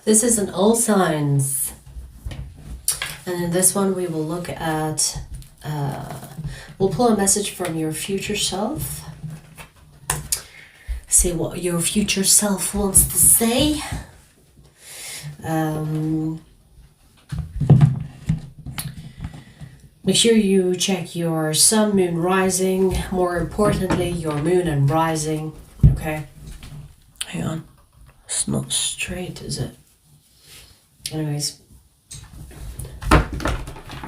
This is an all signs. And in this one, we will look at, we'll pull a message from your future self. See what your future self wants to say. Make sure you check your sun, moon, rising. More importantly, your moon and rising. Okay. Hang on. It's not straight, is it? Anyways.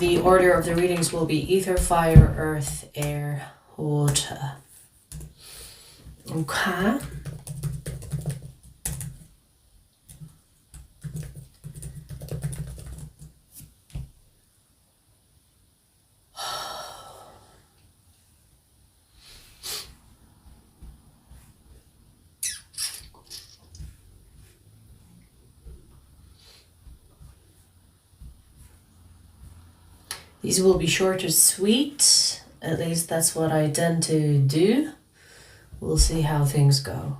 The order of the readings will be ether, fire, earth, air, water. Okay. These will be short and sweet. At least that's what I tend to do. We'll see how things go.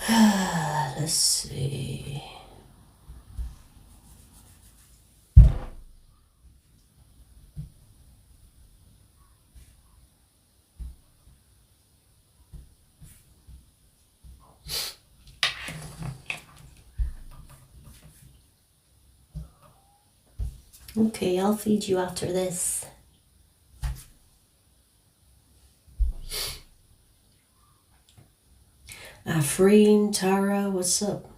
Let's see. Okay, I'll feed you after this. Afreen, Tara, what's up?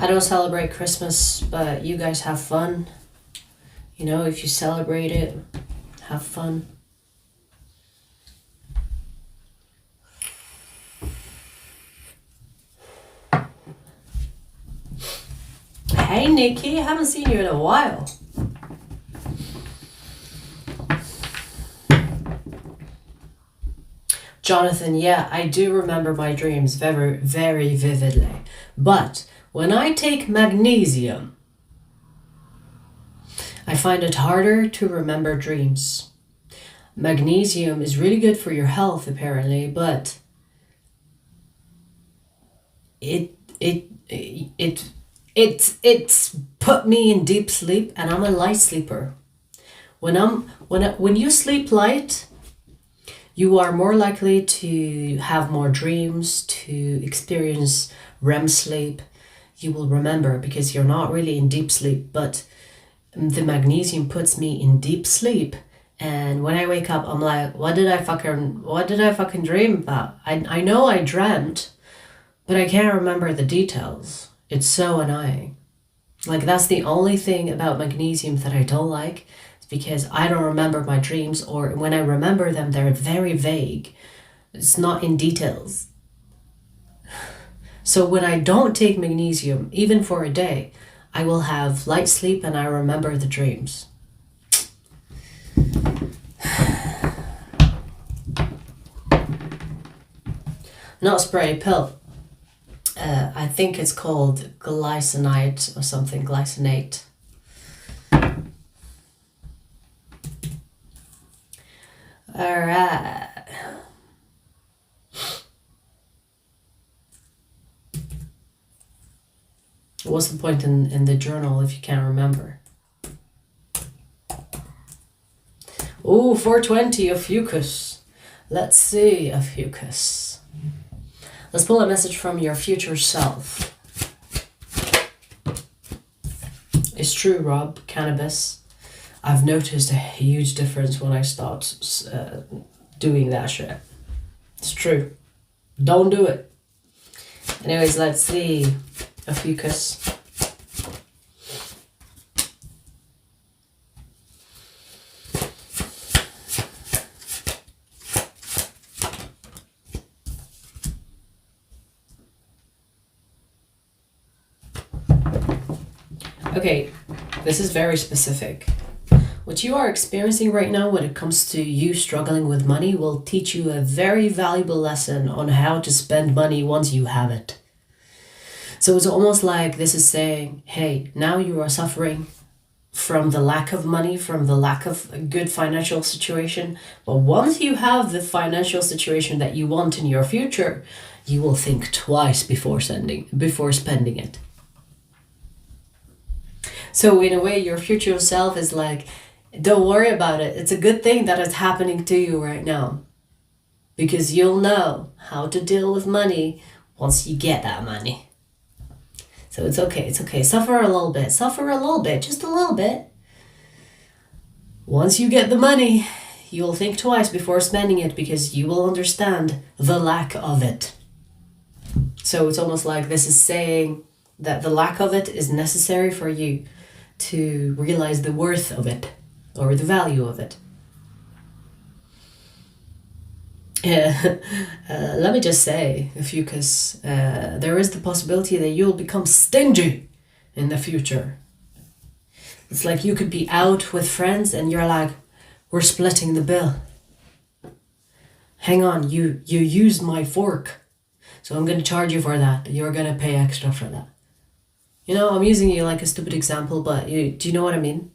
I don't celebrate Christmas, but you guys have fun. You know, if you celebrate it, have fun. Hey Nikki, I haven't seen you in a while. Jonathan, yeah, I do remember my dreams very, very vividly. But when I take magnesium, I find it harder to remember dreams. Magnesium is really good for your health, apparently, but it's put me in deep sleep, and I'm a light sleeper. When you sleep light, you are more likely to have more dreams, to experience REM sleep. You will remember because you're not really in deep sleep, but the magnesium puts me in deep sleep, and when I wake up I'm like, what did I fucking dream about? I know I dreamt, but I can't remember the details. It's so annoying. Like, that's the only thing about magnesium that I don't like. It's because I don't remember my dreams, or when I remember them they're very vague. It's not in details. So when I don't take magnesium, even for a day, I will have light sleep and I remember the dreams. Not spray, pill. I think it's called glycinate or something, glycinate. Alright. What's the point in the journal if you can't remember? Ooh, 420, Ophiuchus. Let's see, Ophiuchus. Let's pull a message from your future self. It's true, Rob, cannabis. I've noticed a huge difference when I start doing that shit. It's true. Don't do it. Anyways, let's see. Ophiuchus. Okay, this is very specific. What you are experiencing right now when it comes to you struggling with money will teach you a very valuable lesson on how to spend money once you have it. So it's almost like this is saying, hey, now you are suffering from the lack of money, from the lack of a good financial situation. But once you have the financial situation that you want in your future, you will think twice before spending it. So in a way, your future self is like, don't worry about it. It's a good thing that it's happening to you right now. Because you'll know how to deal with money once you get that money. So it's okay. Suffer a little bit, just a little bit. Once you get the money, you'll think twice before spending it because you will understand the lack of it. So it's almost like this is saying that the lack of it is necessary for you to realize the worth of it or the value of it. Let me just say, Ophiuchus, there is the possibility that you'll become stingy in the future. It's like you could be out with friends and you're like, we're splitting the bill. Hang on, you used my fork, so I'm going to charge you for that. You're going to pay extra for that. You know, I'm using you like a stupid example, but do you know what I mean?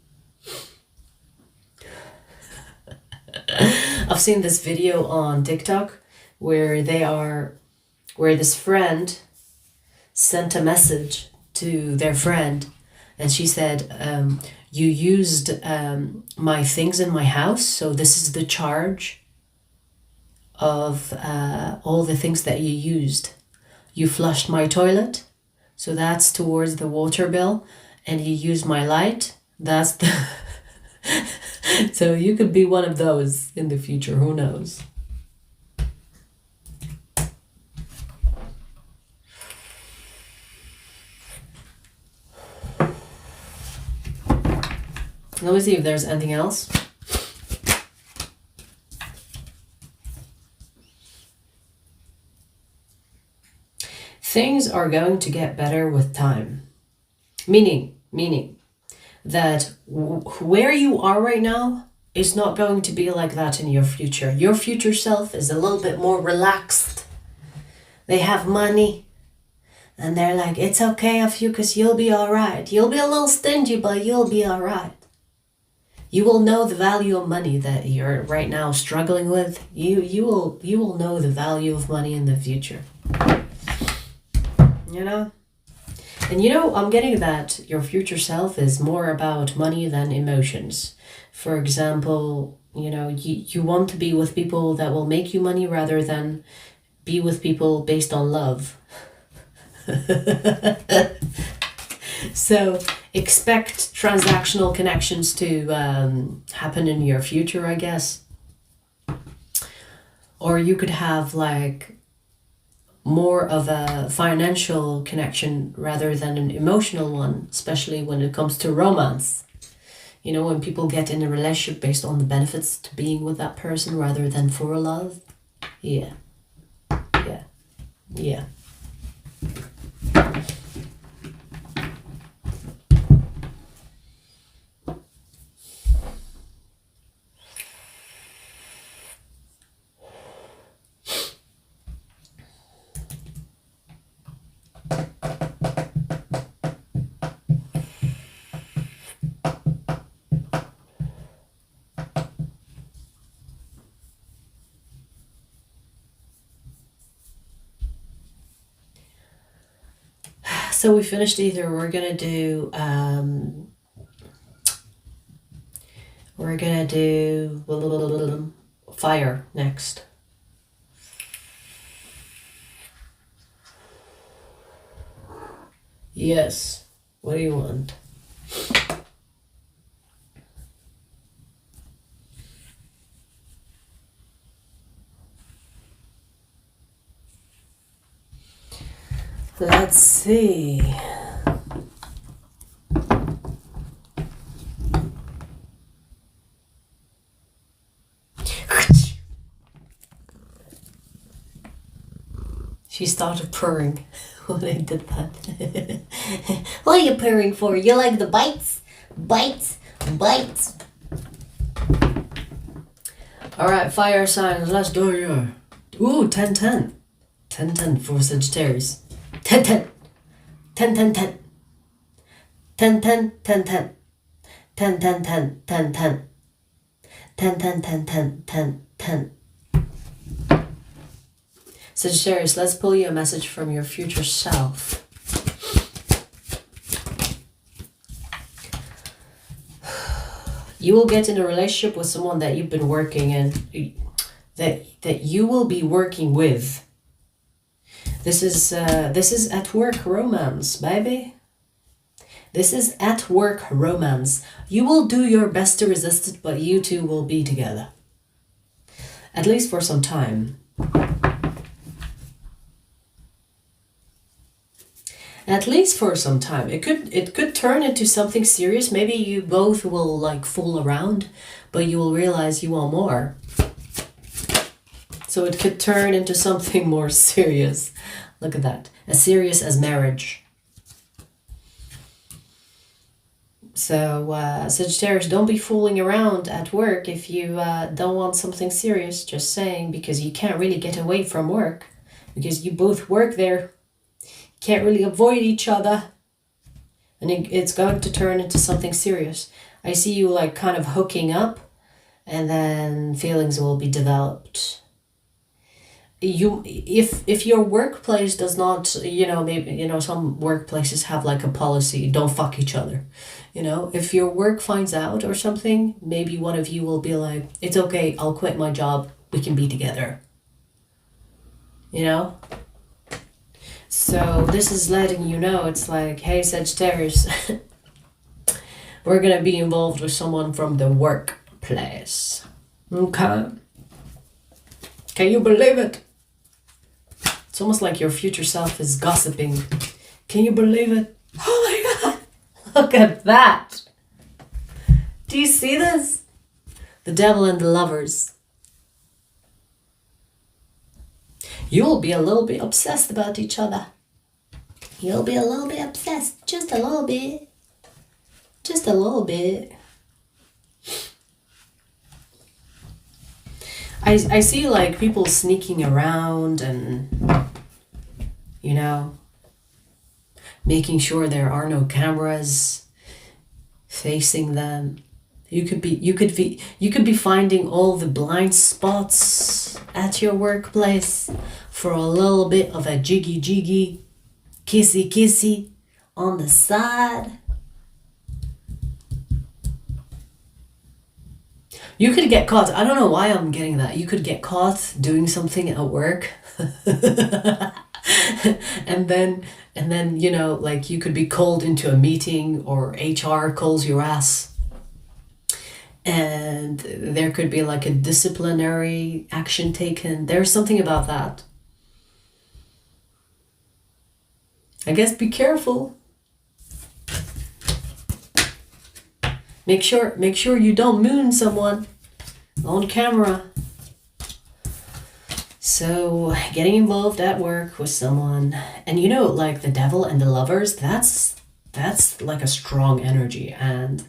I've seen this video on TikTok where this friend sent a message to their friend and she said, you used my things in my house, so this is the charge of all the things that you used. You flushed my toilet, so that's towards the water bill, and you used my light, that's the... So you could be one of those in the future, who knows? Let me see if there's anything else. Things are going to get better with time. Meaning that where you are right now is not going to be like that in your future. Your future self is a little bit more relaxed. They have money and they're like, it's okay, Ophiuchus, you'll be all right. You'll be a little stingy, but you'll be all right. You will know the value of money that you're right now struggling with. You will know the value of money in the future. You know? And you know, I'm getting that your future self is more about money than emotions. For example, you know, you want to be with people that will make you money rather than be with people based on love. So expect transactional connections to happen in your future, I guess. Or you could have like more of a financial connection rather than an emotional one, especially when it comes to romance. You know, when people get in a relationship based on the benefits to being with that person rather than for love. Yeah. So we finished either. We're gonna do fire next. Yes. What do you want? Let's see. She started purring. when I did that. What are you purring for? You like the bites? Bites? Bites? Alright, fire signs, let's do it. Ooh, 10-10. 10-10 for Sagittarius. 10-10. 10-10-10. 10-10, 10-10. 10-10-10, 10-10. 10-10-10-10, 10-10. Sagittarius, let's pull you a message from your future self. You will get in a relationship with someone that you've been working in, that you will be working with. This is at work romance, baby. This is at work romance. You will do your best to resist it, but you two will be together. At least for some time. At least for some time. It could turn into something serious. Maybe you both will like fool around, but you will realize you want more. So it could turn into something more serious. Look at that. As serious as marriage. So Sagittarius, don't be fooling around at work if you don't want something serious. Just saying, because you can't really get away from work. Because you both work there. Can't really avoid each other, and it's going to turn into something serious. I see you like kind of hooking up, and then feelings will be developed. If your workplace does not, maybe some workplaces have like a policy, don't fuck each other. If your work finds out or something, maybe one of you will be like, it's okay, I'll quit my job, we can be together. So this is letting you know, it's like, hey Sagittarius, we're gonna be involved with someone from the workplace. Okay. Can you believe it? It's almost like your future self is gossiping. Can you believe it? Oh my God, look at that. Do you see this? The devil and the lovers. You'll be a little bit obsessed about each other. You'll be a little bit obsessed. Just a little bit. Just a little bit. I see like people sneaking around and, making sure there are no cameras facing them. You could be finding all the blind spots at your workplace for a little bit of a jiggy, kissy on the side. You could get caught. I don't know why I'm getting that. You could get caught doing something at work. and then like you could be called into a meeting, or HR calls your ass. And there could be like a disciplinary action taken. There's something about that. I guess be careful. Make sure you don't moon someone on camera. So getting involved at work with someone, and like the devil and the lovers, that's like a strong energy, and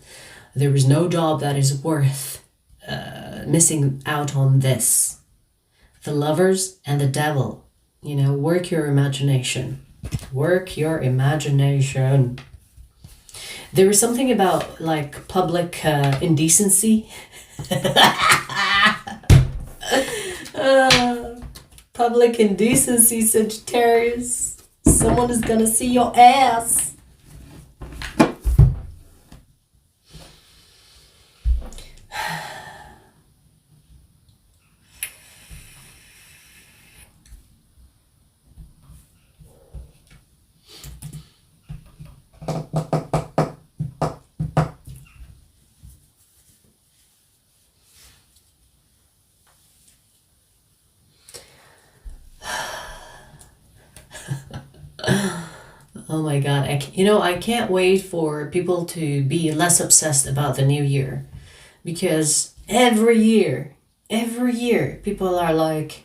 there is no job that is worth missing out on this. The lovers and the devil, work your imagination. Work your imagination. There is something about like public indecency. Public indecency, Sagittarius. Someone is gonna see your ass. Oh my God, I can't wait for people to be less obsessed about the new year, because every year, people are like,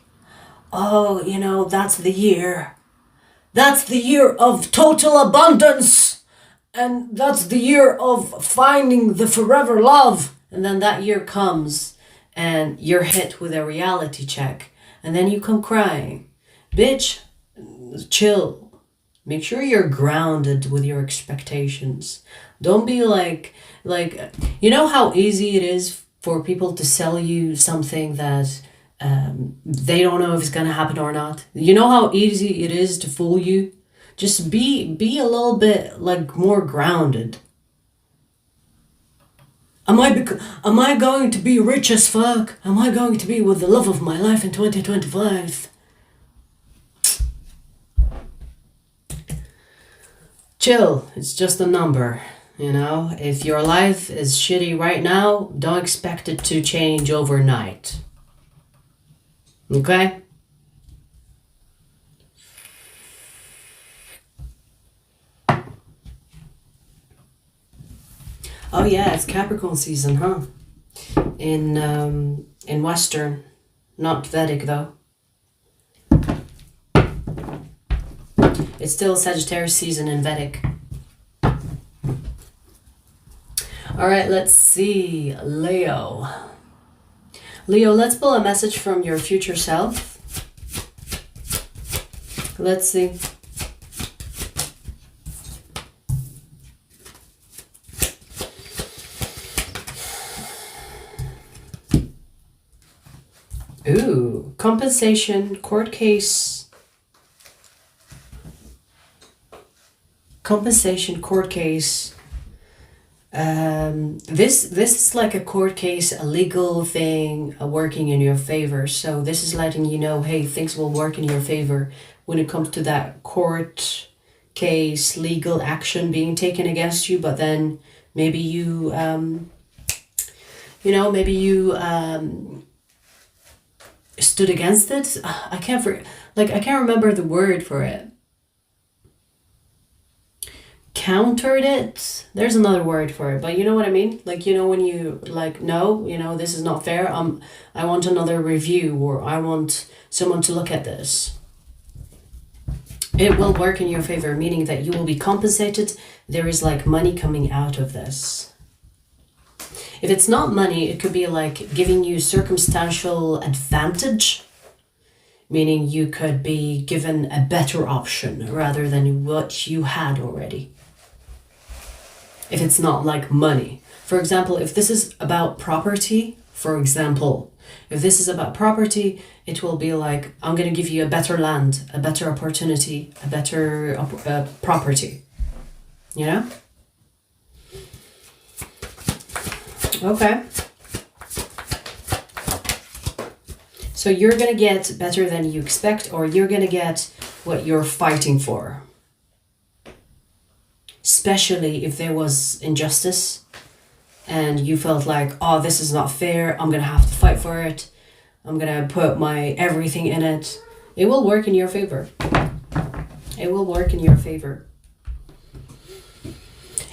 oh, that's the year. That's the year of total abundance. And that's the year of finding the forever love. And then that year comes and you're hit with a reality check. And then you come crying. Bitch, chill. Make sure you're grounded with your expectations. Don't be like, you know how easy it is for people to sell you something that they don't know if it's gonna happen or not. You know how easy it is to fool you. Just be a little bit like more grounded. Am I going to be rich as fuck? Am I going to be with the love of my life in 2025? Chill. It's just a number. You know, if your life is shitty right now, don't expect it to change overnight. Okay? Oh yeah, it's Capricorn season, huh? In Western, not Vedic though. It's still Sagittarius season in Vedic. All right, let's see, Leo. Leo, let's pull a message from your future self. Let's see. Ooh, compensation, court case. Compensation, court case. This is like a court case, a legal thing working in your favor. So this is letting you know, hey, things will work in your favor when it comes to that court case, legal action being taken against you. But then maybe you, stood against it. I can't remember the word for it. Countered it. There's another word for it, but you know what I mean? Like, you know, when you like, no, you know, this is not fair. I want another review, or I want someone to look at this. It will work in your favor, meaning that you will be compensated. There is like money coming out of this. If it's not money, it could be like giving you circumstantial advantage, meaning you could be given a better option rather than what you had already. If it's not like money. For example, if this is about property, it will be like, I'm going to give you a better land, a better opportunity, a better property. You know? Okay. So you're going to get better than you expect, or you're going to get what you're fighting for. Especially if there was injustice and you felt like, oh, this is not fair. I'm going to have to fight for it. I'm going to put my everything in it. It will work in your favor. It will work in your favor.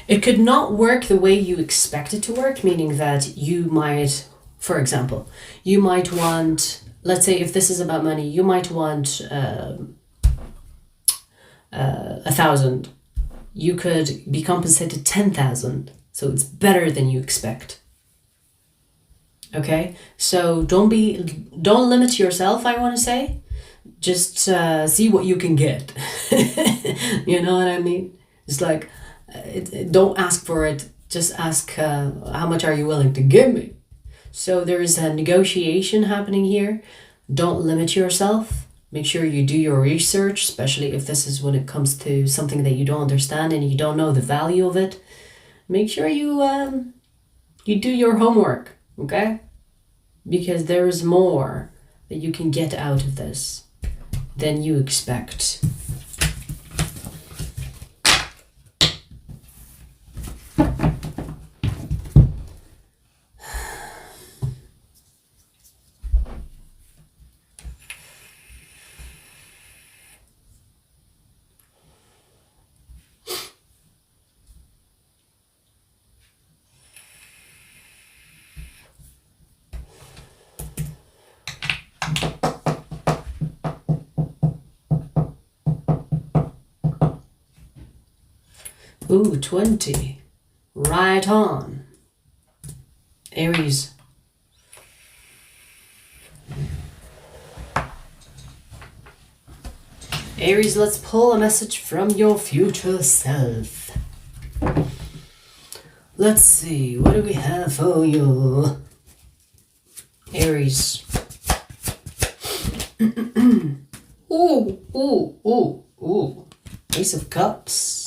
It could not work the way you expect it to work, meaning that you might, for example, you might want, let's say if this is about money, you might want 1,000. You could be compensated 10,000. So it's better than you expect. Okay? So don't limit yourself, I want to say. Just see what you can get. You know what I mean? It's like, don't ask for it. Just ask how much are you willing to give me? So there is a negotiation happening here. Don't limit yourself. Make sure you do your research, especially if this is when it comes to something that you don't understand and you don't know the value of it. Make sure you do your homework, okay? Because there is more that you can get out of this than you expect. Ooh, 20. Right on. Aries. Aries, let's pull a message from your future self. Let's see, what do we have for you? Aries. Ooh, ooh, ooh, ooh. Ace of Cups.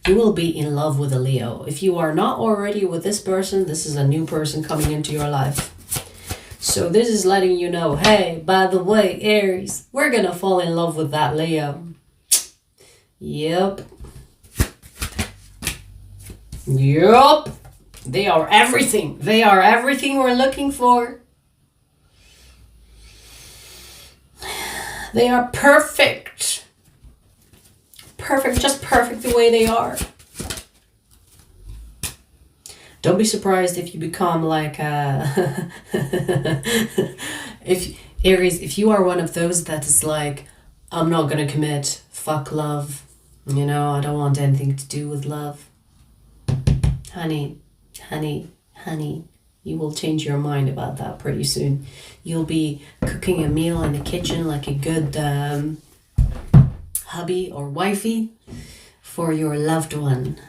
You will be in love with a Leo. If you are not already with this person, this is a new person coming into your life. So this is letting you know, hey, by the way, Aries, we're gonna fall in love with that Leo. Yep. Yup. They are everything. They are everything we're looking for. They are perfect. Perfect, just perfect the way they are. Don't be surprised if you become like a if Aries, if you are one of those that is like, I'm not gonna commit, fuck love, you know, I don't want anything to do with love. Honey, you will change your mind about that pretty soon. You'll be cooking a meal in the kitchen like a good hubby or wifey for your loved one.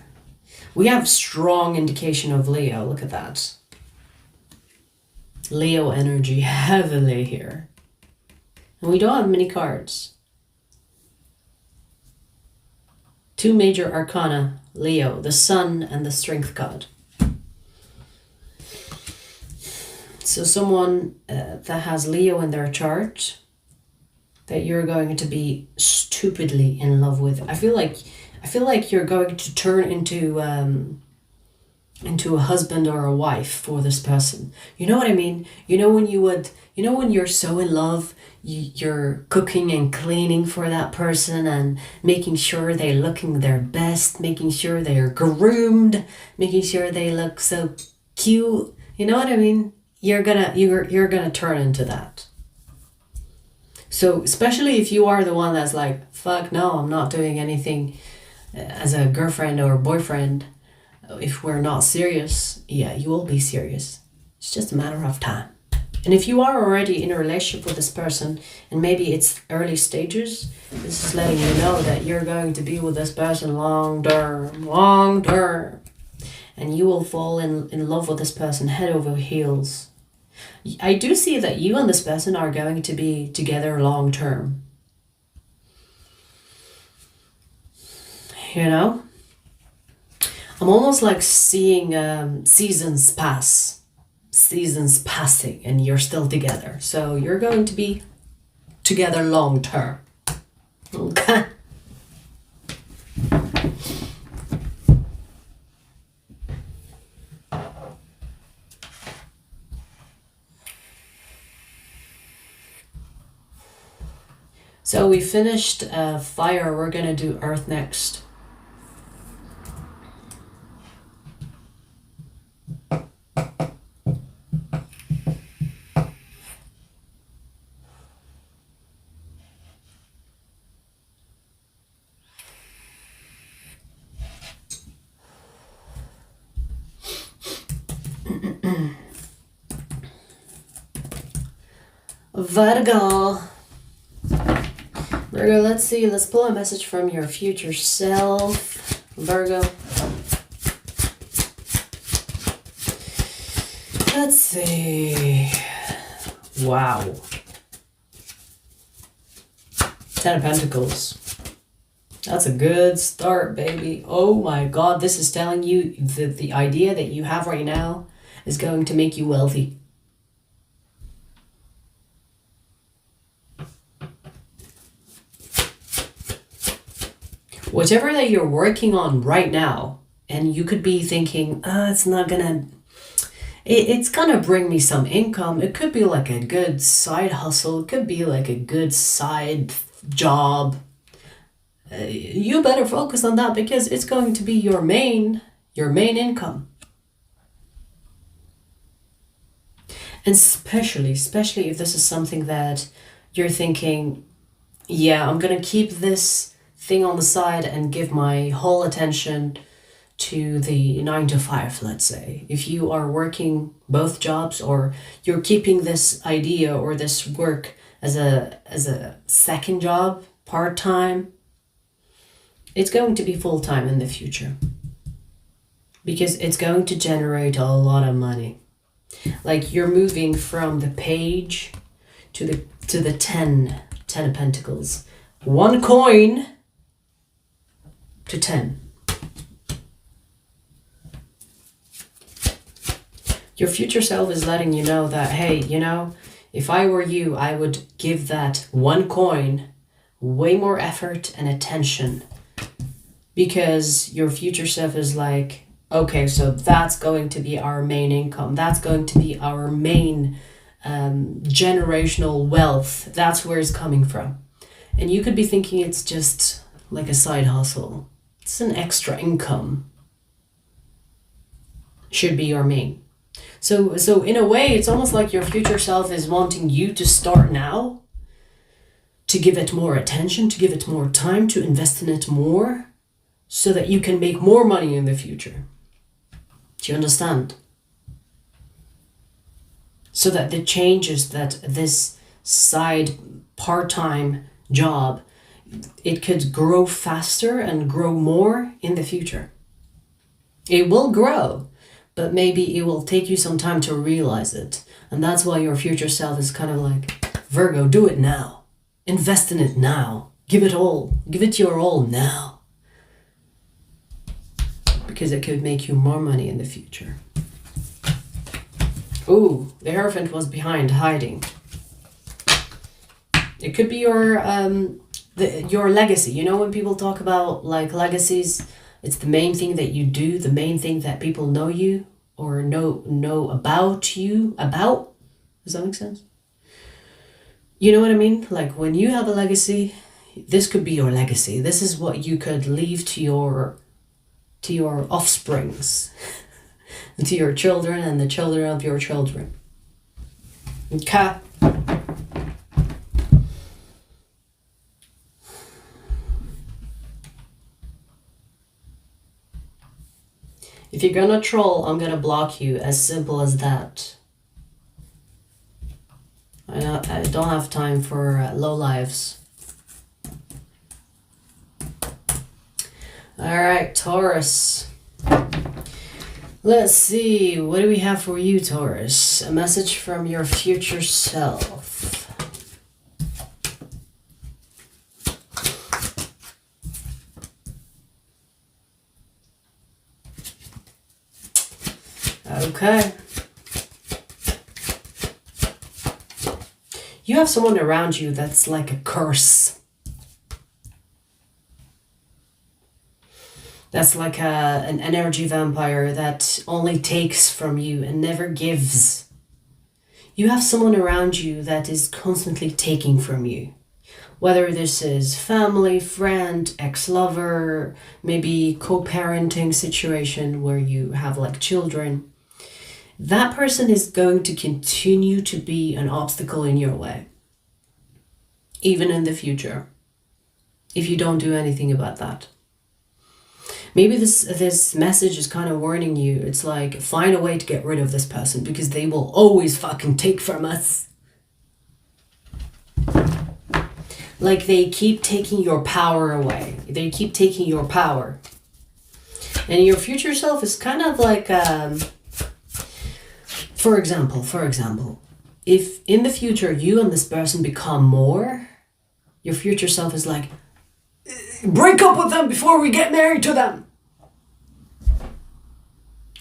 We have strong indication of Leo. Look at that. Leo energy heavily here. And we don't have many cards. 2 major arcana. Leo, the sun and the strength god. So someone that has Leo in their chart that you're going to be stupidly in love with. I feel like you're going to turn into a husband or a wife for this person. You know what I mean? You know when you're so in love, you're cooking and cleaning for that person and making sure they're looking their best, making sure they're groomed, making sure they look so cute. You know what I mean? You're gonna turn into that. So especially if you are the one that's like, fuck no, I'm not doing anything as a girlfriend or boyfriend. If we're not serious, yeah, you will be serious. It's just a matter of time. And if you are already in a relationship with this person and maybe it's early stages, this is letting you know that you're going to be with this person long term. And you will fall in love with this person head over heels. I do see that you and this person are going to be together long term. You know? I'm almost like seeing seasons passing and you're still together. So you're going to be together long term. Okay? So we finished fire. We're going to do earth next. Virgo, let's see. Let's pull a message from your future self. Virgo. Let's see. Wow. 10 of Pentacles. That's a good start, baby. Oh my God. This is telling you that the idea that you have right now is going to make you wealthy. Whatever that you're working on right now, and you could be thinking, it's gonna bring me some income. It could be like a good side hustle. It could be like a good side job. You better focus on that because it's going to be your main income. And especially if this is something that you're thinking, yeah, I'm gonna keep this thing on the side and give my whole attention to the 9 to 5, let's say. If you are working both jobs, or you're keeping this idea or this work as a second job, part-time, it's going to be full-time in the future, because it's going to generate a lot of money. Like, you're moving from the page to the 10 of Pentacles. 1 coin to 10. Your future self is letting you know that, hey, you know, if I were you, I would give that 1 coin way more effort and attention, because your future self is like, okay, so that's going to be our main income. That's going to be our main generational wealth. That's where it's coming from. And you could be thinking it's just like a side hustle. It's an extra income. Should be your main. So in a way, it's almost like your future self is wanting you to start now, to give it more attention, to give it more time, to invest in it more, so that you can make more money in the future. Do you understand? So that the changes that this side part-time job, it could grow faster and grow more in the future. It will grow, but maybe it will take you some time to realize it. And that's why your future self is kind of like, Virgo, do it now. Invest in it now. Give it all. Give it your all now. Because it could make you more money in the future. Ooh, the Hierophant was behind, hiding. It could be your legacy. You know, when people talk about like legacies, it's the main thing that you do, the main thing that people know you or know about you. About? Does that make sense? You know what I mean? Like, when you have a legacy, this could be your legacy. This is what you could leave to your offsprings, to your children and the children of your children. Okay. If you're gonna troll, I'm gonna block you. As simple as that. I don't have time for low lives. All right, Taurus. Let's see. What do we have for you, Taurus? A message from your future self. Okay. You have someone around you that's like a curse. That's like an energy vampire that only takes from you and never gives. You have someone around you that is constantly taking from you. Whether this is family, friend, ex-lover, maybe co-parenting situation where you have like children. That person is going to continue to be an obstacle in your way. Even in the future. If you don't do anything about that. Maybe this message is kind of warning you. It's like, find a way to get rid of this person because they will always fucking take from us. Like, they keep taking your power away. They keep taking your power. And your future self is kind of like, for example, if in the future you and this person become more, your future self is like, break up with them before we get married to them.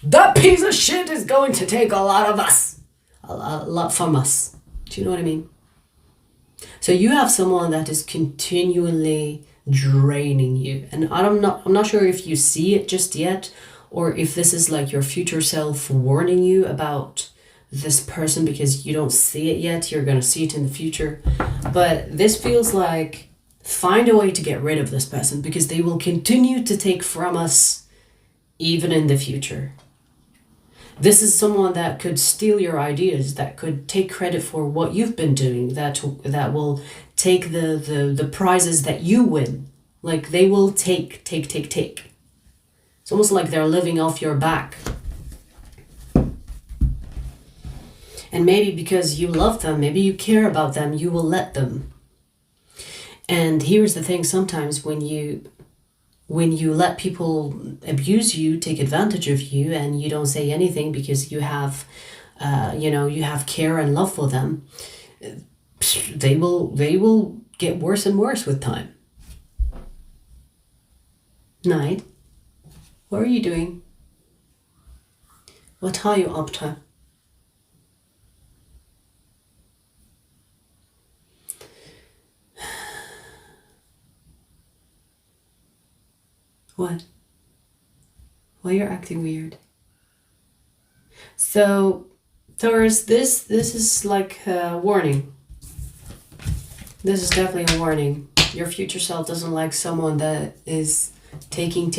That piece of shit is going to take a lot of us. A lot from us. Do you know what I mean? So you have someone that is continually draining you. And I'm not sure if you see it just yet, or if this is like your future self warning you about this person because you don't see it yet. You're going to see it in the future. But this feels like, find a way to get rid of this person because they will continue to take from us even in the future. This is someone that could steal your ideas, that could take credit for what you've been doing, that will take the prizes that you win. Like they will take. It's almost like they're living off your back. And maybe because you love them, maybe you care about them, you will let them. And here's the thing, sometimes when you let people abuse you, take advantage of you, and you don't say anything because you have, you have care and love for them, they will get worse and worse with time. Night. What are you doing? What are you up to? What? Why you're acting weird? So, Taurus, this is like a warning. This is definitely a warning. Your future self doesn't like someone that is taking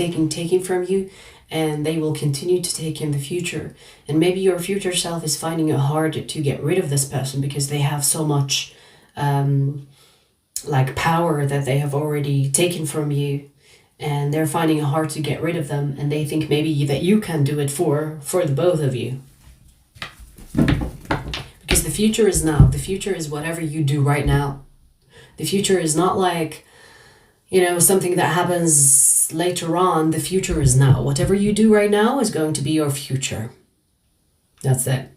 from you, and they will continue to take in the future. And maybe your future self is finding it hard to get rid of this person because they have so much like power that they have already taken from you. And they're finding it hard to get rid of them, and they think maybe that you can do it for the both of you. Because the future is now. The future is whatever you do right now. The future is not like, something that happens later on. The future is now. Whatever you do right now is going to be your future. That's it.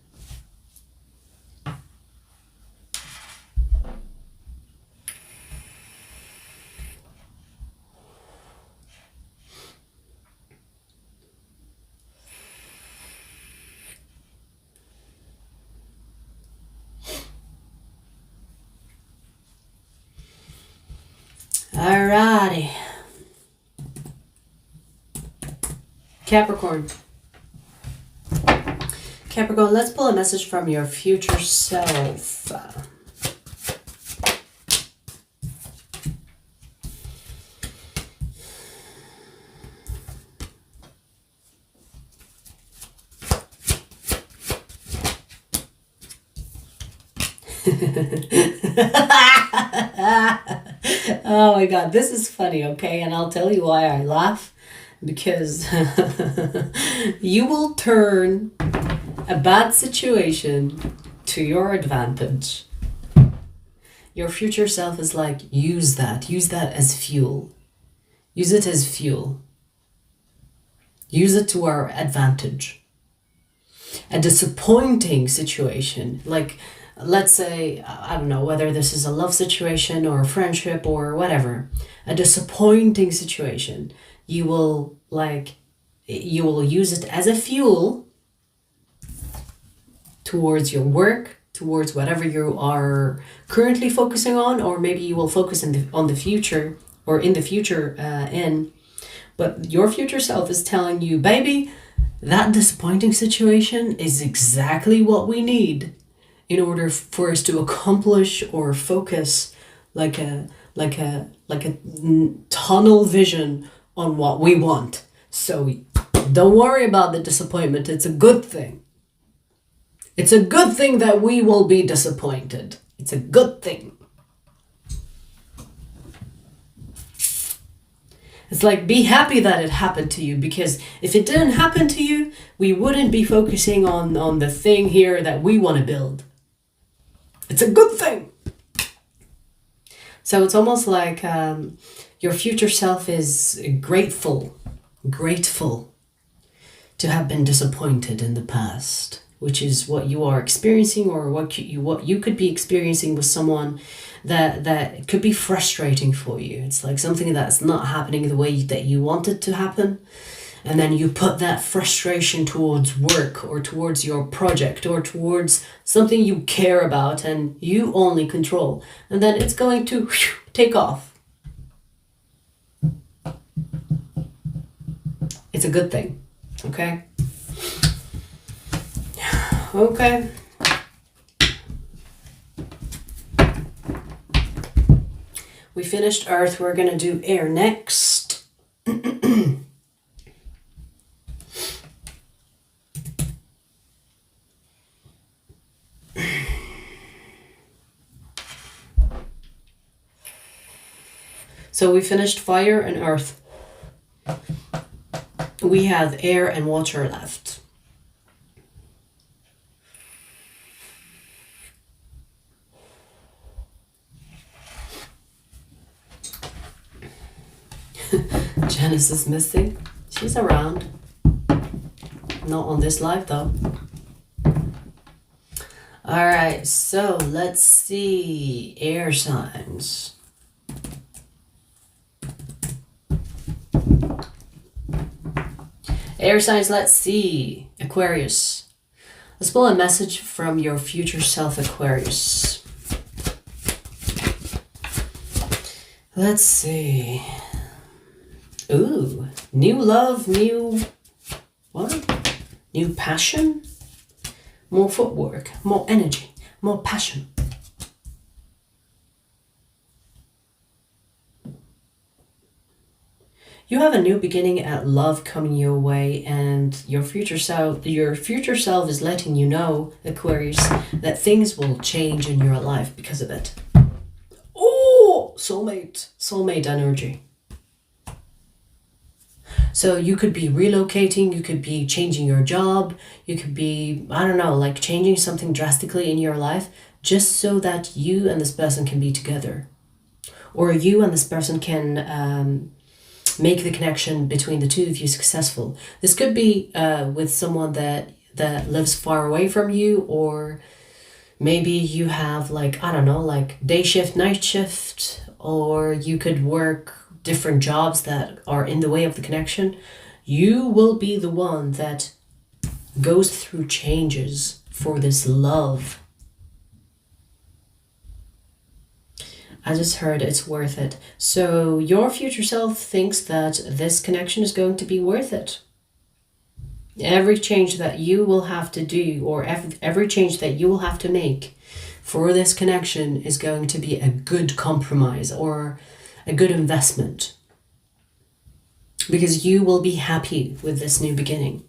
Alrighty. Capricorn. Capricorn, let's pull a message from your future self. Oh my god, this is funny, okay? And I'll tell you why I laugh. Because you will turn a bad situation to your advantage. Your future self is like, use that as fuel. Use it as fuel. Use it to our advantage. A disappointing situation, like, let's say, I don't know, whether this is a love situation or a friendship or whatever, a disappointing situation, you will use it as a fuel towards your work, towards whatever you are currently focusing on, or maybe you will focus on the future, or in the future but your future self is telling you, baby, that disappointing situation is exactly what we need in order for us to accomplish or focus like a tunnel vision on what we want. So don't worry about the disappointment. It's a good thing. It's a good thing that we will be disappointed. It's a good thing. It's like, be happy that it happened to you, because if it didn't happen to you, we wouldn't be focusing on the thing here that we want to build. It's a good thing. So it's almost like your future self is grateful to have been disappointed in the past, which is what you are experiencing, or what you could be experiencing with someone that could be frustrating for you. It's like something that's not happening the way that you want it to happen. And then you put that frustration towards work, or towards your project, or towards something you care about and you only control. And then it's going to take off. It's a good thing. Okay? Okay. We finished Earth. We're going to do air next. So we finished fire and earth. We have air and water left. Janice is missing. She's around. Not on this live though. Alright, so let's see. Air signs. Air signs, let's see. Aquarius. Let's pull a message from your future self, Aquarius. Let's see. Ooh, new love, new... what? New passion? More footwork, more energy, more passion. You have a new beginning at love coming your way, and your future self is letting you know, Aquarius, that things will change in your life because of it. Oh, soulmate energy. So you could be relocating, you could be changing your job, you could be, I don't know, like changing something drastically in your life just so that you and this person can be together. Or you and this person can make the connection between the two of you successful. This could be with someone that lives far away from you, or maybe you have like, I don't know, like day shift, night shift, or you could work different jobs that are in the way of the connection. You will be the one that goes through changes for this love. I just heard it's worth it. So your future self thinks that this connection is going to be worth it. Every change that you will have to do, or every change that you will have to make for this connection, is going to be a good compromise or a good investment, because you will be happy with this new beginning.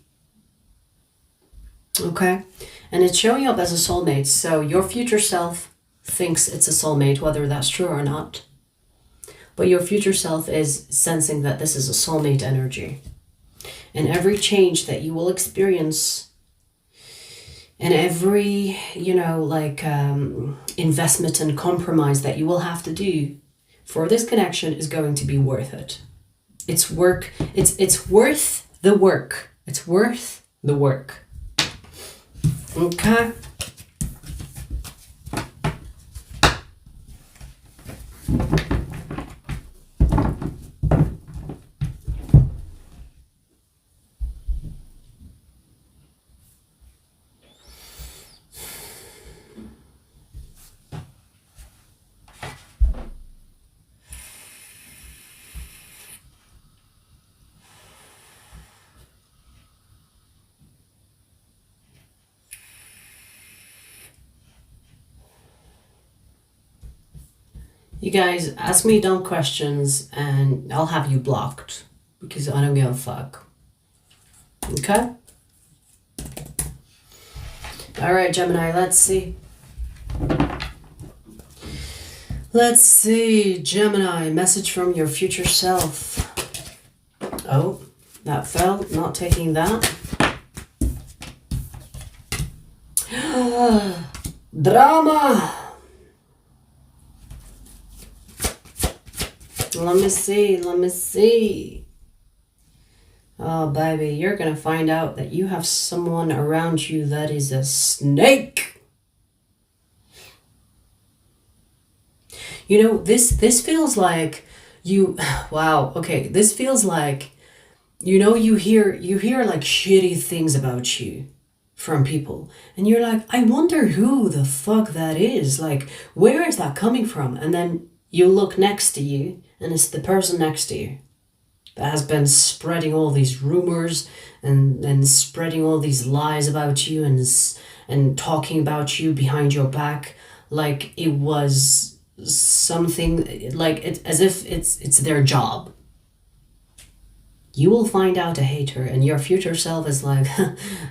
Okay? And it's showing up as a soulmate. So your future self thinks it's a soulmate, whether that's true or not. But your future self is sensing that this is a soulmate energy. And every change that you will experience, and every, investment and compromise that you will have to do for this connection is going to be worth it. It's work. It's worth the work. It's worth the work. Okay. You guys, ask me dumb questions and I'll have you blocked, because I don't give a fuck. Okay? Alright, Gemini, let's see. Let's see, Gemini, message from your future self. Oh, that fell, not taking that. Drama! Let me see. Oh, baby, you're gonna find out that you have someone around you that is a snake. You know, this feels like you, wow, okay, this feels like, you hear like shitty things about you from people, and you're like, I wonder who the fuck that is, like, where is that coming from? And then you look next to you, and it's the person next to you that has been spreading all these rumors and spreading all these lies about you and talking about you behind your back like it was something, like it, as if it's their job. You will find out a hater, and your future self is like,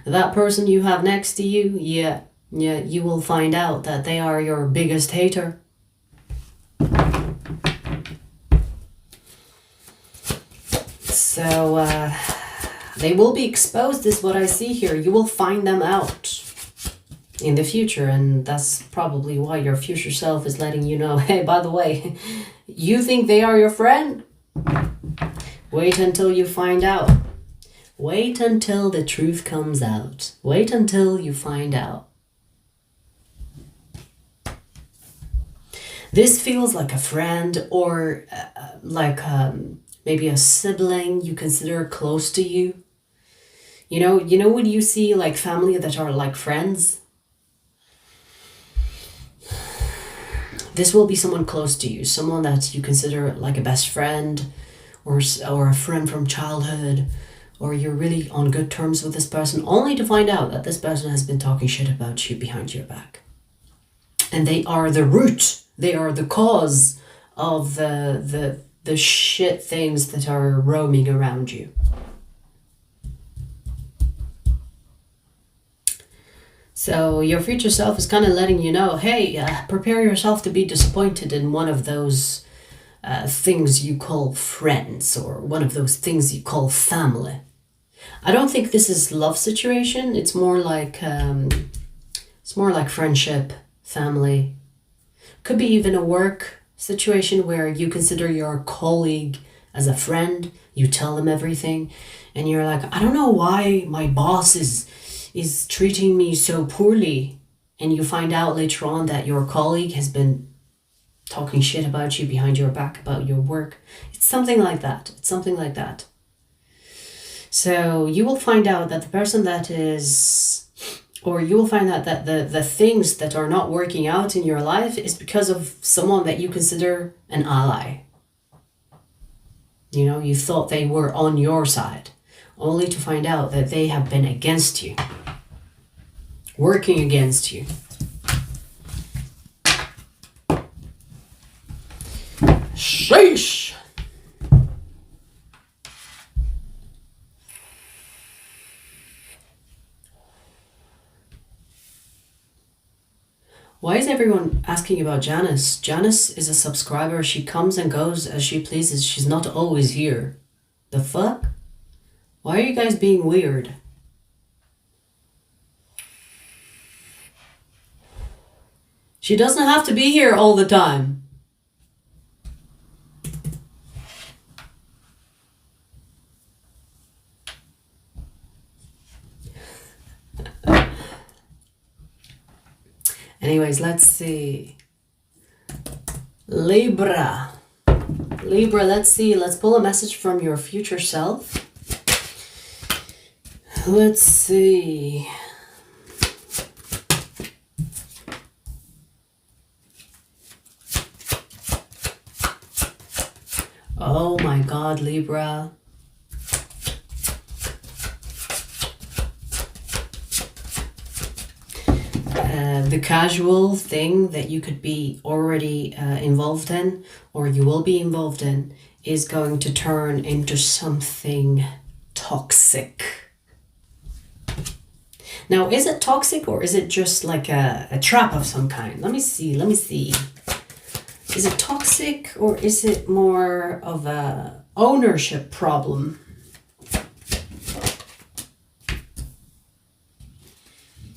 that person you have next to you, yeah, you will find out that they are your biggest hater. So they will be exposed, is what I see here. You will find them out in the future, and that's probably why your future self is letting you know, hey, by the way, you think they are your friend? Wait until you find out. Wait until the truth comes out. Wait until you find out. This feels like a friend, or like maybe a sibling you consider close to you. You know when you see like family that are like friends? This will be someone close to you, someone that you consider like a best friend, or a friend from childhood, or you're really on good terms with this person, only to find out that this person has been talking shit about you behind your back. And they are the root, they are the cause of the shit things that are roaming around you. So your future self is kind of letting you know, hey, prepare yourself to be disappointed in one of those things you call friends, or one of those things you call family. I don't think this is love situation. It's more like friendship, family. Could be even a work situation where you consider your colleague as a friend. You tell them everything, and you're like, I don't know why my boss is treating me so poorly, and you find out later on that your colleague has been talking shit about you behind your back about your work. It's something like that. So you will find out that the person that is, or you will find out that the things that are not working out in your life is because of someone that you consider an ally. You thought they were on your side, only to find out that they have been against you, working against you. Sheesh! Why is everyone asking about Janice? Janice is a subscriber. She comes and goes as she pleases. She's not always here. The fuck? Why are you guys being weird? She doesn't have to be here all the time. Anyways, let's see. Libra, let's see. Let's pull a message from your future self. Let's see. Oh my God, Libra. The casual thing that you could be already involved in, or you will be involved in, is going to turn into something toxic. Now, is it toxic, or is it just like a trap of some kind? Let me see. Is it toxic, or is it more of a ownership problem?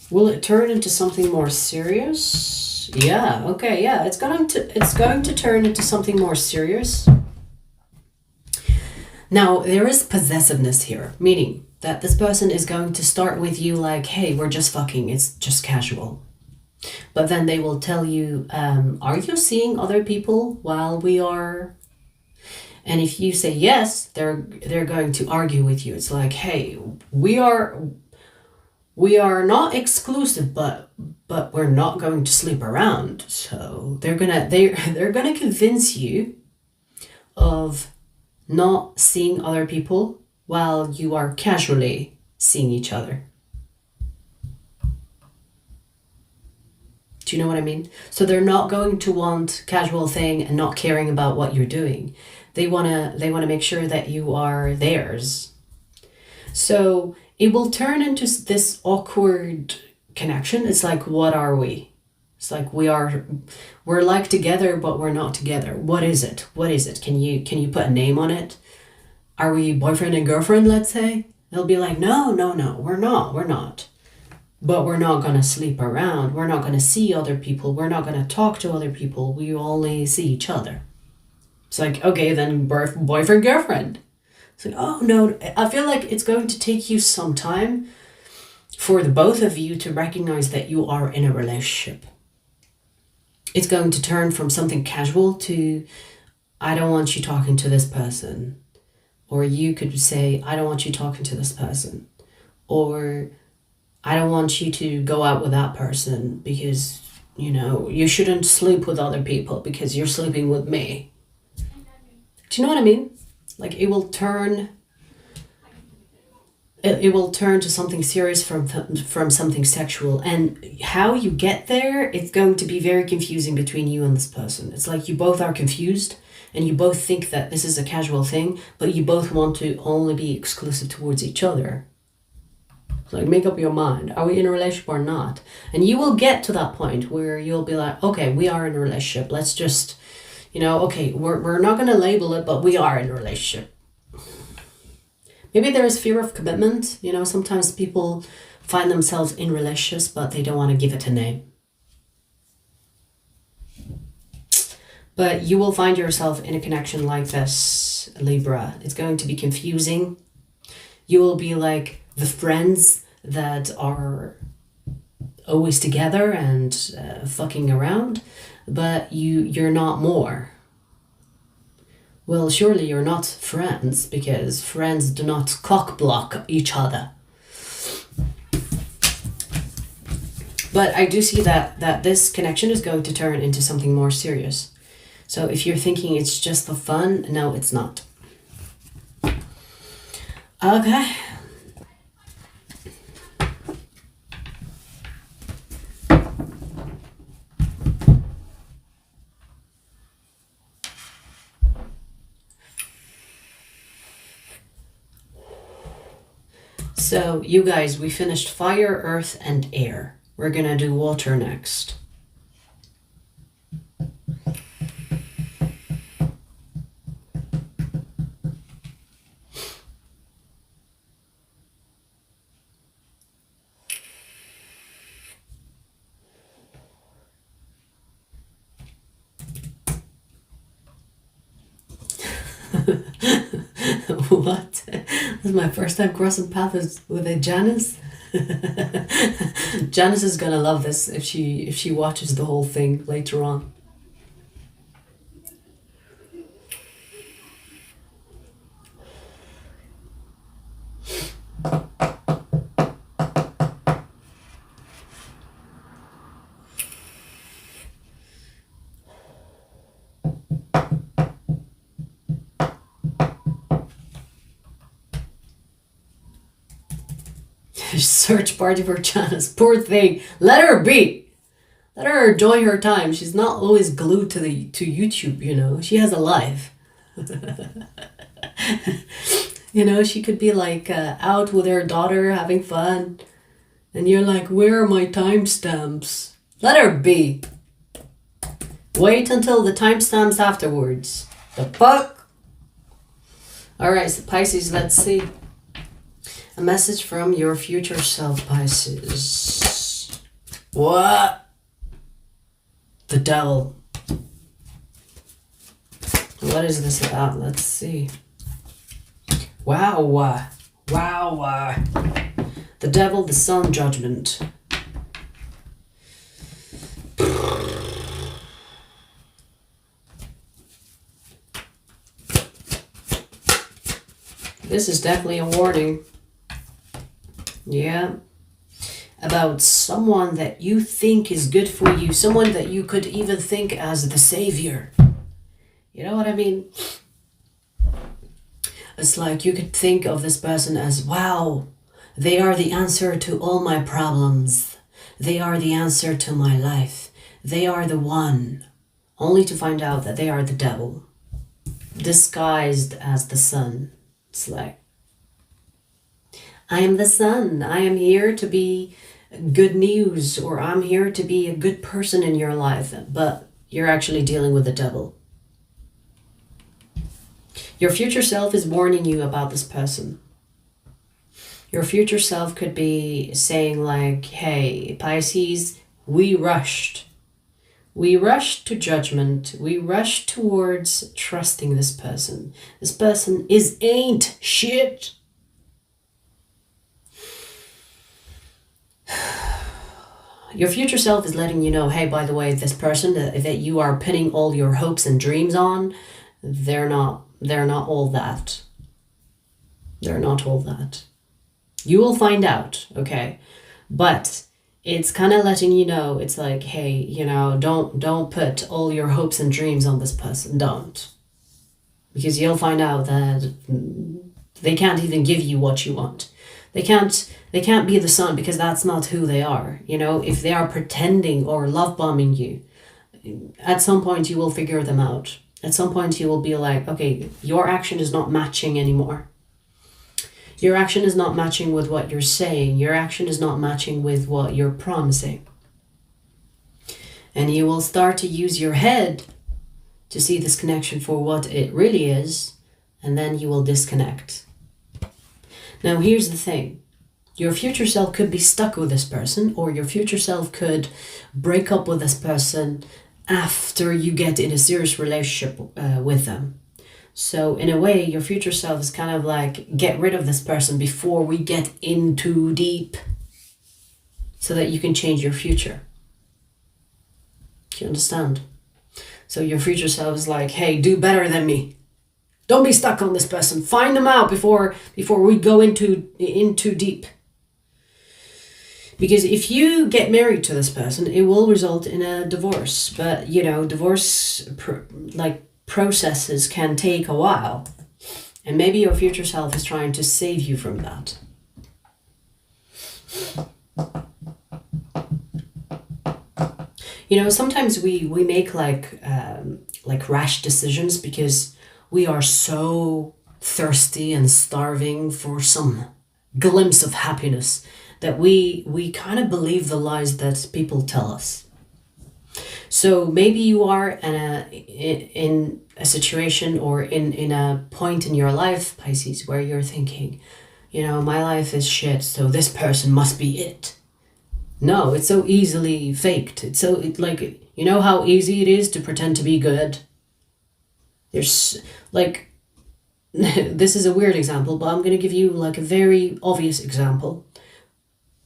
Will it turn into something more serious? Yeah, okay, yeah. It's going to turn into something more serious. Now, there is possessiveness here, meaning that this person is going to start with you like, hey, we're just fucking, it's just casual. But then they will tell you, are you seeing other people while we are? And if you say yes, they're going to argue with you. It's like, hey, we are not exclusive, but we're not going to sleep around. So they're gonna convince you of not seeing other people while you are casually seeing each other. Do you know what I mean? So they're not going to want casual thing and not caring about what you're doing. They wanna make sure that you are theirs. So it will turn into this awkward connection. It's like, what are we? It's like we're like together, but we're not together. What is it? Can you put a name on it? are we boyfriend and girlfriend, let's say? They'll be like, no, we're not. But we're not going to sleep around. We're not going to see other people. We're not going to talk to other people. We only see each other. It's like, okay, then boyfriend, girlfriend. It's like, oh no, I feel like it's going to take you some time for the both of you to recognize that you are in a relationship. It's going to turn from something casual to, I don't want you talking to this person. Or you could say, I don't want you talking to this person. Or I don't want you to go out with that person because, you know, you shouldn't sleep with other people because you're sleeping with me. Do you know what I mean? Like it will turn to something serious from something sexual. And how you get there, it's going to be very confusing between you and this person. It's like you both are confused and you both think that this is a casual thing, but you both want to only be exclusive towards each other. Like, make up your mind. Are we in a relationship or not? And you will get to that point where you'll be like, okay, we are in a relationship. Let's just, you know, okay, we're not going to label it, but we are in a relationship. Maybe there is fear of commitment. You know, sometimes people find themselves in relationships, but they don't want to give it a name. But you will find yourself in a connection like this, Libra. It's going to be confusing. You will be like the friends that are always together and fucking around, but you're not more. Well, surely you're not friends, because friends do not cock block each other. But I do see that this connection is going to turn into something more serious. So if you're thinking it's just for fun, no, it's not. Okay. So you guys, we finished fire, earth, and air. We're gonna do water next. What? This is my first time crossing paths with a Janice. Janice is gonna love this if she watches the whole thing later on. Search party for Janice. Poor thing. Let her be. Let her enjoy her time. She's not always glued to YouTube, you know. She has a life. You know, she could be like out with her daughter having fun. And you're like, where are my timestamps? Let her be. Wait until the timestamps afterwards. The fuck? Alright, so Pisces, let's see. A message from your future self, Pisces. What? The devil. What is this about? Let's see. Wow. Wow. The devil, the sun, judgment. This is definitely a warning. Yeah. About someone that you think is good for you. Someone that you could even think as the savior. You know what I mean? It's like you could think of this person as, wow, they are the answer to all my problems. They are the answer to my life. They are the one. Only to find out that they are the devil. Disguised as the sun. It's like, I am the sun. I am here to be good news, or I'm here to be a good person in your life, but you're actually dealing with the devil. Your future self is warning you about this person. Your future self could be saying like, hey, Pisces, we rushed. We rushed to judgment. We rushed towards trusting this person. This person ain't shit. Your future self is letting you know, hey, by the way, this person that you are pinning all your hopes and dreams on, they're not all that. They're not all that. You will find out, okay? But it's kind of letting you know, it's like, hey, you know, don't put all your hopes and dreams on this person. Don't. Because you'll find out that they can't even give you what you want. They can't be the sun, because that's not who they are. You know, if they are pretending or love bombing you, at some point you will figure them out. At some point you will be like, okay, your action is not matching anymore. Your action is not matching with what you're saying. Your action is not matching with what you're promising. And you will start to use your head to see this connection for what it really is, and then you will disconnect. Now, here's the thing. Your future self could be stuck with this person, or your future self could break up with this person after you get in a serious relationship with them. So in a way, your future self is kind of like, get rid of this person before we get in too deep, so that you can change your future. Do you understand? So your future self is like, hey, do better than me. Don't be stuck on this person. Find them out before we go in too deep. Because if you get married to this person, it will result in a divorce. But, you know, divorce processes can take a while. And maybe your future self is trying to save you from that. You know, sometimes we make like rash decisions because we are so thirsty and starving for some glimpse of happiness that we kind of believe the lies that people tell us. So maybe you are in a situation or in a point in your life, Pisces, where you're thinking, you know, my life is shit, so this person must be it. No, it's so easily faked. You know how easy it is to pretend to be good? There's like, this is a weird example, but I'm going to give you like a very obvious example.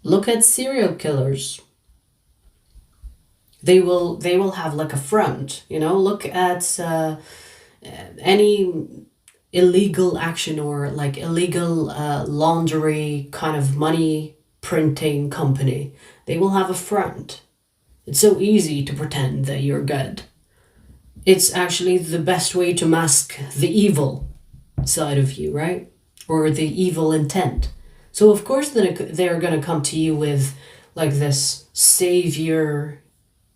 Look at serial killers. They will have like a front, you know. Look at any illegal action or like illegal laundry kind of money printing company. They will have a front. It's so easy to pretend that you're good. It's actually the best way to mask the evil side of you, right? Or the evil intent. So of course they're going to come to you with like this savior,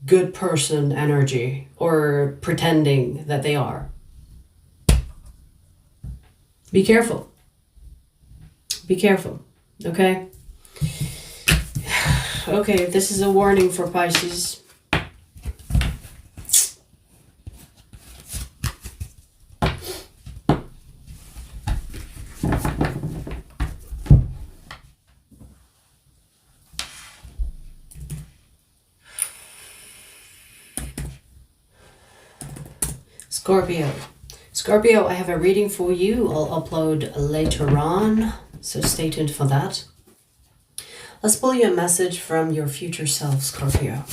good person energy, or pretending that they are. Be careful. Be careful, okay? Okay, this is a warning for Pisces. Scorpio, I have a reading for you. I'll upload later on, so stay tuned for that. Let's pull you a message from your future self, Scorpio.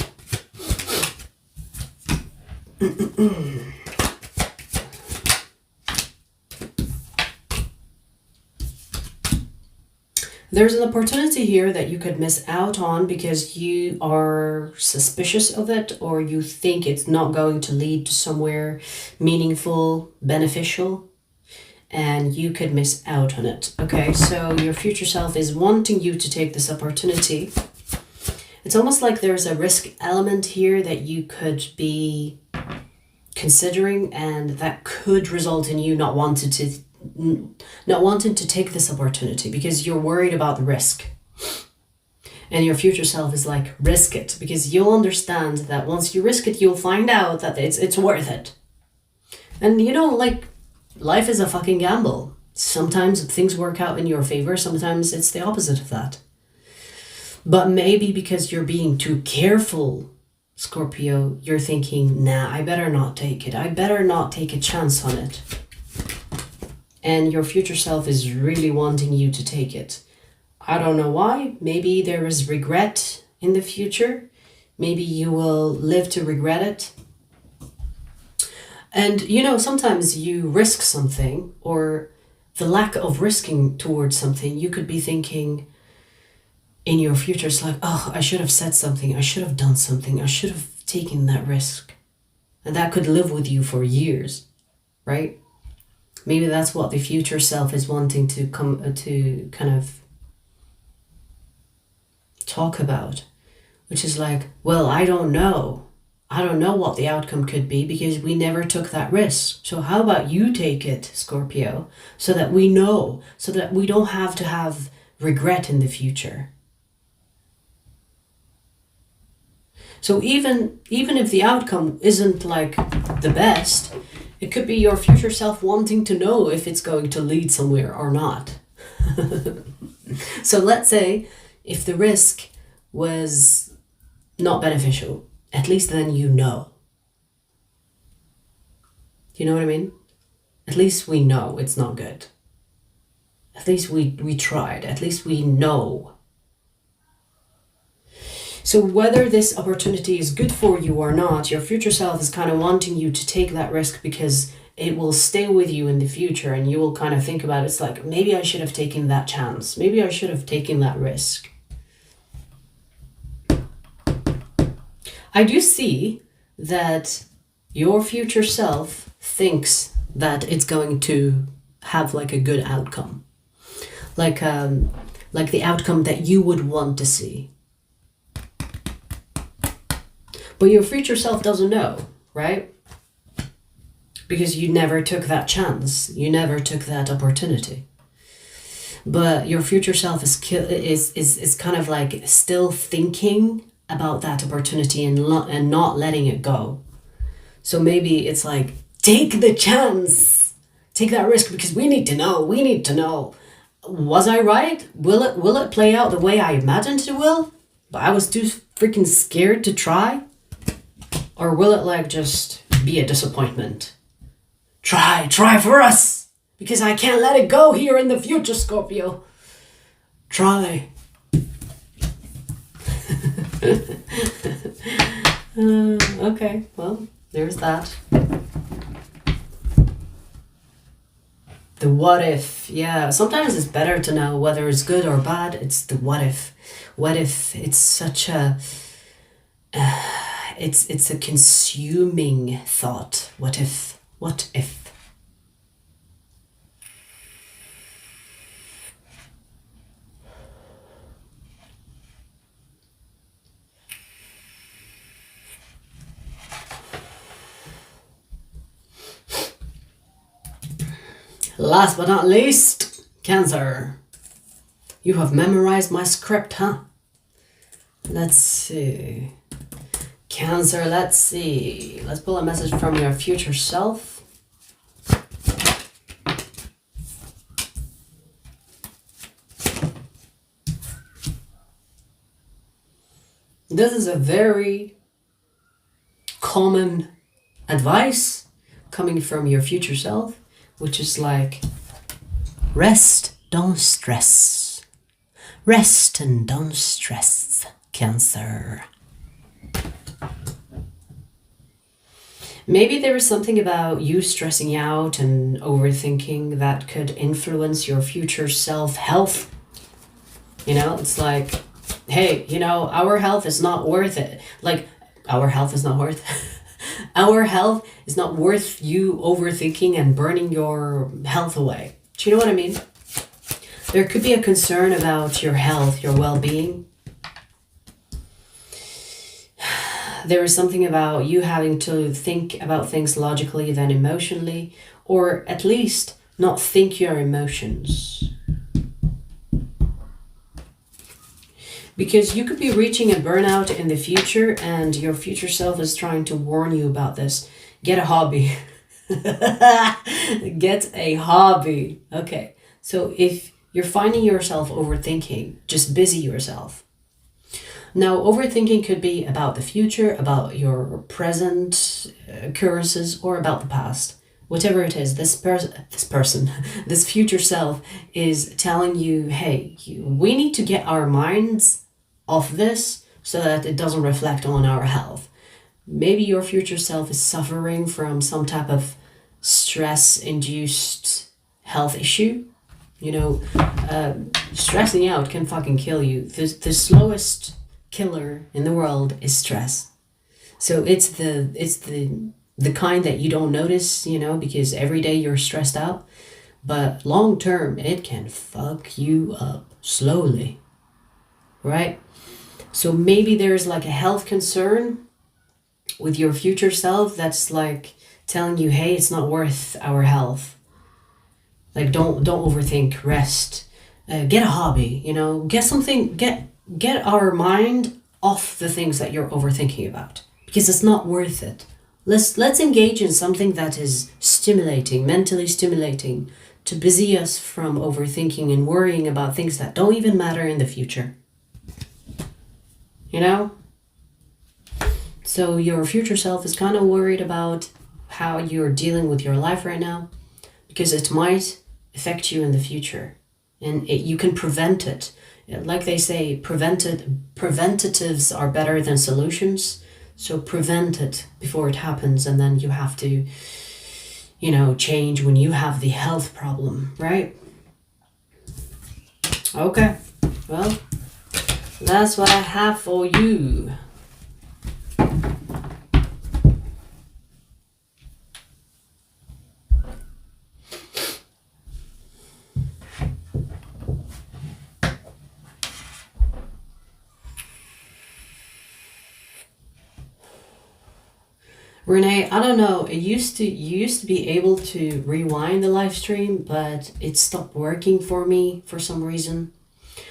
There's an opportunity here that you could miss out on because you are suspicious of it, or you think it's not going to lead to somewhere meaningful, beneficial, and you could miss out on it. Okay, so your future self is wanting you to take this opportunity. It's almost like there's a risk element here that you could be considering, and that could result in you not wanting to take this opportunity because you're worried about the risk. And your future self is like, risk it, because you'll understand that once you risk it, you'll find out that it's worth it. And you know, like, life is a fucking gamble. Sometimes things work out in your favor, sometimes it's the opposite of that. But maybe because you're being too careful, Scorpio, you're thinking, nah, I better not take it. I better not take a chance on it. And your future self is really wanting you to take it. I don't know why. Maybe there is regret in the future. Maybe you will live to regret it. And, you know, sometimes you risk something, or the lack of risking towards something, you could be thinking in your future, it's like, oh, I should have said something. I should have done something. I should have taken that risk. And that could live with you for years, right? Maybe that's what the future self is wanting to come to kind of talk about, which is like, well, I don't know. I don't know what the outcome could be because we never took that risk. So how about you take it, Scorpio, so that we know, so that we don't have to have regret in the future. So even if the outcome isn't like the best, it could be your future self wanting to know if it's going to lead somewhere or not. So let's say if the risk was not beneficial, at least then you know. You know what I mean? At least we know it's not good. At least we tried. At least we know. So whether this opportunity is good for you or not, your future self is kind of wanting you to take that risk because it will stay with you in the future, and you will kind of think about it. It's like, maybe I should have taken that chance. Maybe I should have taken that risk. I do see that your future self thinks that it's going to have like a good outcome. Like the outcome that you would want to see. But your future self doesn't know, right? Because you never took that chance. You never took that opportunity. But your future self is kind of like still thinking about that opportunity and not letting it go. So maybe it's like, take the chance. Take that risk because we need to know. We need to know. Was I right? Will it play out the way I imagined it will? But I was too freaking scared to try? Or will it like just be a disappointment? Try for us! Because I can't let it go here in the future, Scorpio. Try. Okay, well, there's that. The what if, yeah. Sometimes it's better to know whether it's good or bad. It's the what if. What if it's such a... It's a consuming thought. What if? What if? Last but not least, Cancer. You have memorized my script, huh? Let's see. Cancer, let's see. Let's pull a message from your future self. This is a very common advice coming from your future self, which is like, rest, don't stress. Rest and don't stress, Cancer. Maybe there is something about you stressing out and overthinking that could influence your future self health. You know, it's like, hey, you know, our health is not worth it. Like, our health is not worth our health is not worth you overthinking and burning your health away. Do you know what I mean? There could be a concern about your health, your well-being. There is something about you having to think about things logically than emotionally, or at least not think your emotions. Because you could be reaching a burnout in the future and your future self is trying to warn you about this. Get a hobby. Get a hobby. Okay, so if you're finding yourself overthinking, just busy yourself. Now, overthinking could be about the future, about your present occurrences, or about the past. Whatever it is, this future self is telling you, hey, we need to get our minds off this so that it doesn't reflect on our health. Maybe your future self is suffering from some type of stress-induced health issue. You know, stressing out can fucking kill you. The slowest killer in the world is stress. So it's the kind that you don't notice, you know, because every day you're stressed out, but long term it can fuck you up slowly, right? So maybe there's like a health concern with your future self that's like telling you, hey, it's not worth our health. Like don't overthink, rest, get a hobby, you know, get something, get our mind off the things that you're overthinking about, because it's not worth it. Let's engage in something that is stimulating, mentally stimulating, to busy us from overthinking and worrying about things that don't even matter in the future. You know? So your future self is kind of worried about how you're dealing with your life right now, because it might affect you in the future, and you can prevent it. Like they say, preventatives are better than solutions. So prevent it before it happens, and then you have to, you know, change when you have the health problem, right? Okay, well, that's what I have for you. Renee, I don't know. You used to be able to rewind the live stream, but it stopped working for me for some reason.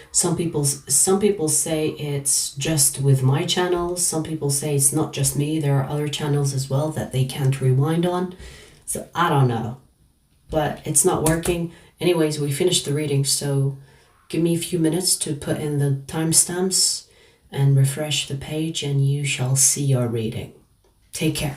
Some people say it's just with my channel. Some people say it's not just me. There are other channels as well that they can't rewind on. So I don't know, but it's not working. Anyways, we finished the reading, so give me a few minutes to put in the timestamps and refresh the page, and you shall see your reading. Take care.